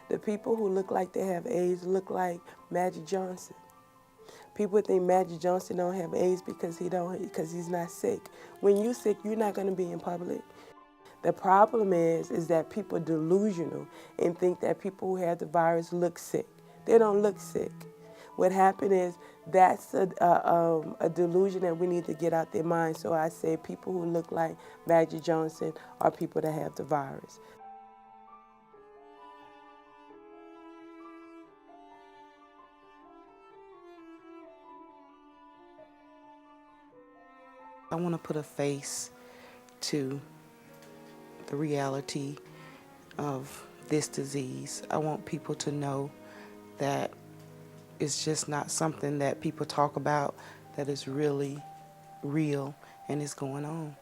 The people who look like they have AIDS look like Magic Johnson. People think Magic Johnson don't have AIDS because he's not sick. When you're sick, you're not going to be in public. The problem is that people are delusional and think that people who have the virus look sick. They don't look sick. What happened is that's a delusion that we need to get out their minds. So I say people who look like Magic Johnson are people that have the virus. I want to put a face to the reality of this disease. I want people to know that it's just not something that people talk about, that is really real and is going on.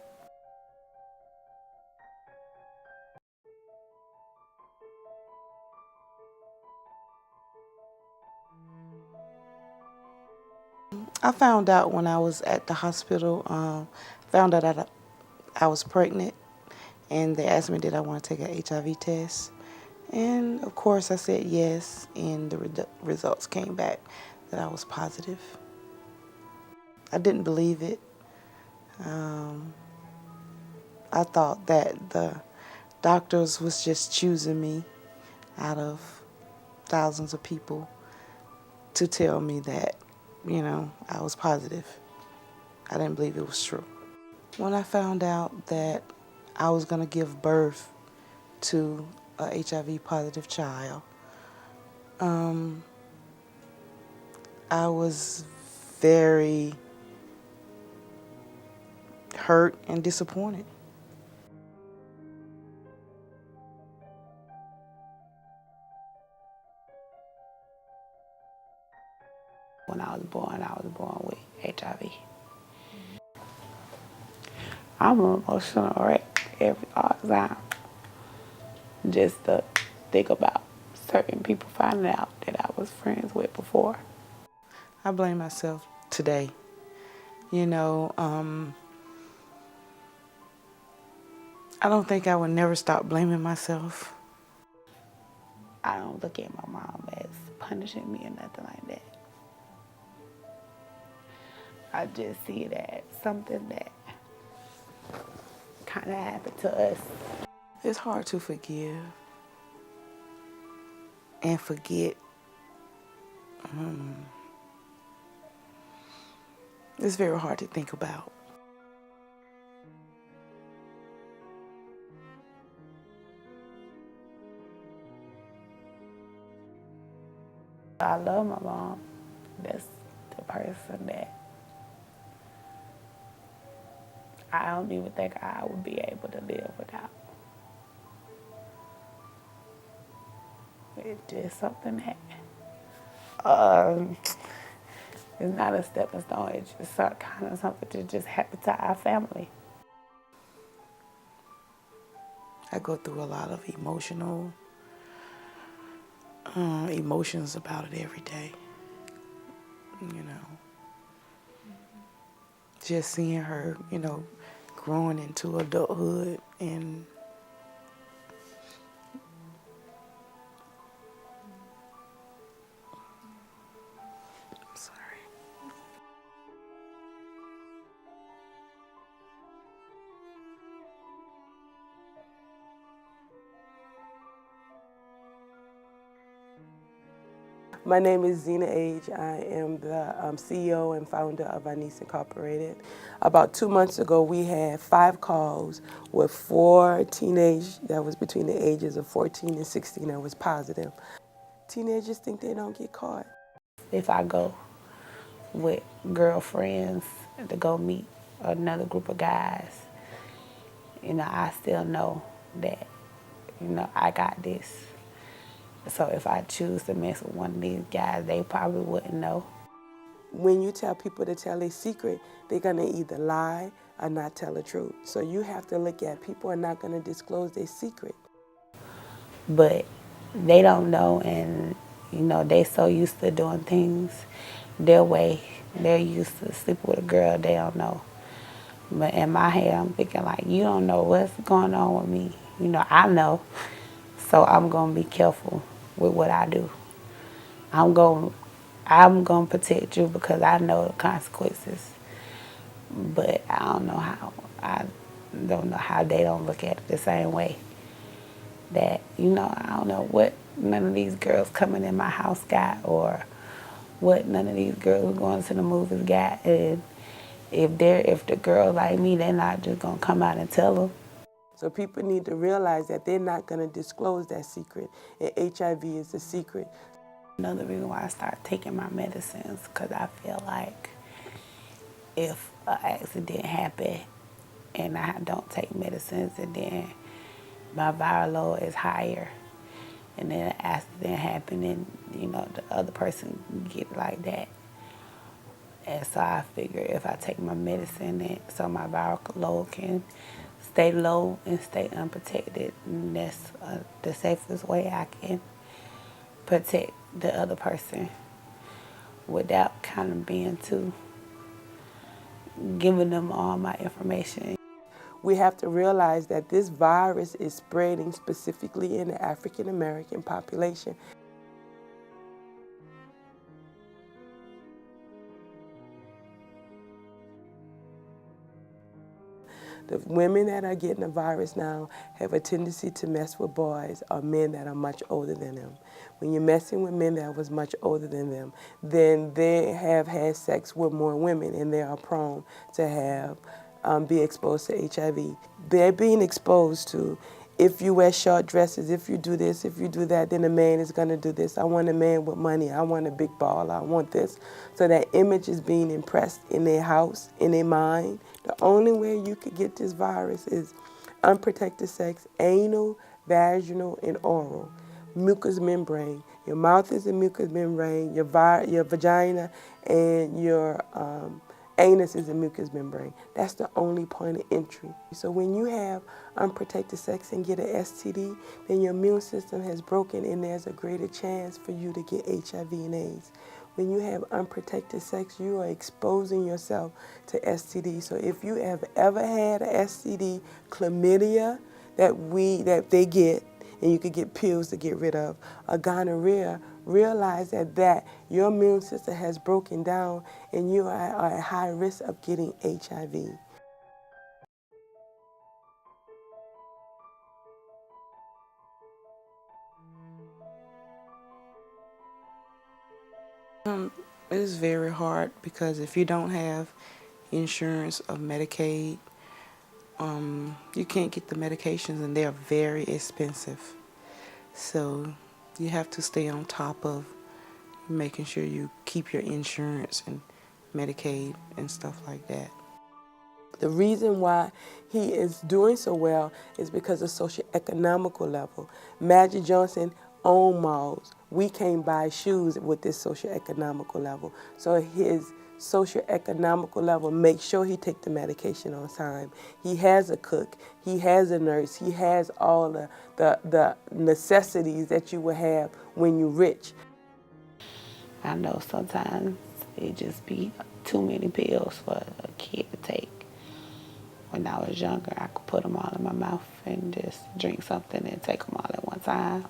I found out when I was at the hospital, found out that I was pregnant, and they asked me did I want to take an HIV test. And of course I said yes, and the results came back that I was positive. I didn't believe it. I thought that the doctors was just choosing me out of thousands of people to tell me that, I was positive. I didn't believe it was true. When I found out that I was going to give birth to a HIV positive child, I was very hurt and disappointed. When I was born with HIV. I'm an emotional wreck all the time. Just to think about certain people finding out that I was friends with before. I blame myself today. I don't think I would never stop blaming myself. I don't look at my mom as punishing me or nothing like that. I just see it as something that kind of happened to us. It's hard to forgive and forget. It's very hard to think about. I love my mom. That's the person that I don't even think I would be able to live without. It's just something that it's not a stepping stone. It's just kind of something that just happened to our family. I go through a lot of emotions about it every day. Just seeing her, growing into adulthood, and I'm sorry. My name is Zena Age. I am the CEO and founder of Anise Incorporated. About 2 months ago, we had 5 calls with 4 teenagers that was between the ages of 14 and 16 that was positive. Teenagers think they don't get caught. If I go with girlfriends to go meet another group of guys, I still know that, I got this. So if I choose to mess with one of these guys, they probably wouldn't know. When you tell people to tell a secret, they're going to either lie or not tell the truth. So you have to look at people are not going to disclose their secret. But they don't know, and, they so used to doing things their way. They're used to sleeping with a girl they don't know. But in my head, I'm thinking, like, you don't know what's going on with me. I know, so I'm going to be careful. with what I do. I'm gonna protect you because I know the consequences. But I don't know how they don't look at it the same way. That, I don't know what none of these girls coming in my house got, or what none of these girls going to the movies got. And if the girl like me, they're not just gonna come out and tell them. So people need to realize that they're not going to disclose that secret, and HIV is a secret. Another reason why I started taking my medicines, because I feel like if an accident happen and I don't take medicines, and then my viral load is higher, and then an accident happen, and the other person get it like that. And so I figure if I take my medicine, so my viral load can stay low and stay unprotected, and that's the safest way I can protect the other person without kind of being too, giving them all my information. We have to realize that this virus is spreading specifically in the African American population. The women that are getting the virus now have a tendency to mess with boys or men that are much older than them. When you're messing with men that was much older than them, then they have had sex with more women and they are prone to have be exposed to HIV. They're being exposed to, if you wear short dresses, if you do this, if you do that, then a man is going to do this. I want a man with money. I want a big ball. I want this. So that image is being impressed in their house, in their mind. The only way you could get this virus is unprotected sex, anal, vaginal, and oral. Mucous membrane. Your mouth is a mucous membrane. Your vagina and your anus is a mucous membrane. That's the only point of entry. So when you have unprotected sex and get an STD, then your immune system has broken and there's a greater chance for you to get HIV and AIDS. When you have unprotected sex, you are exposing yourself to STD. So if you have ever had an STD, chlamydia that they get, and you could get pills to get rid of, a gonorrhea, realize that your immune system has broken down and you are at high risk of getting HIV. It is very hard because if you don't have insurance of Medicaid, you can't get the medications and they're very expensive. So you have to stay on top of making sure you keep your insurance and Medicaid and stuff like that. The reason why he is doing so well is because of socioeconomical level. Magic Johnson owned malls. We can't buy shoes with this socioeconomical level. So his socioeconomical level makes sure he take the medication on time. He has a cook. He has a nurse. He has all the necessities that you would have when you're rich. I know sometimes it just be too many pills for a kid to take. When I was younger, I could put them all in my mouth and just drink something and take them all at one time.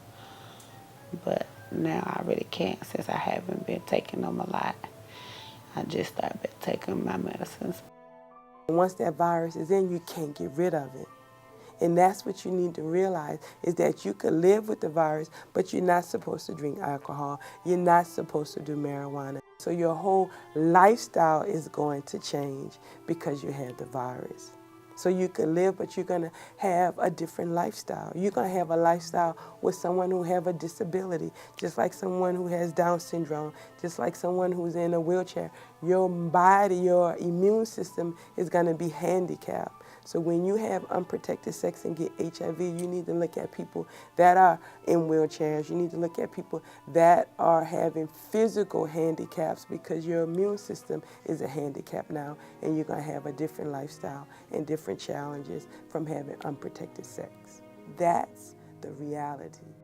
But now I really can't, since I haven't been taking them a lot. I just started taking my medicines. Once that virus is in, you can't get rid of it. And that's what you need to realize, is that you could live with the virus, but you're not supposed to drink alcohol. You're not supposed to do marijuana. So your whole lifestyle is going to change because you have the virus. So you can live, but you're going to have a different lifestyle. You're going to have a lifestyle with someone who have a disability, just like someone who has Down syndrome, just like someone who's in a wheelchair. Your body, your immune system is going to be handicapped. So when you have unprotected sex and get HIV, you need to look at people that are in wheelchairs. You need to look at people that are having physical handicaps, because your immune system is a handicap now, and you're going to have a different lifestyle and different challenges from having unprotected sex. That's the reality.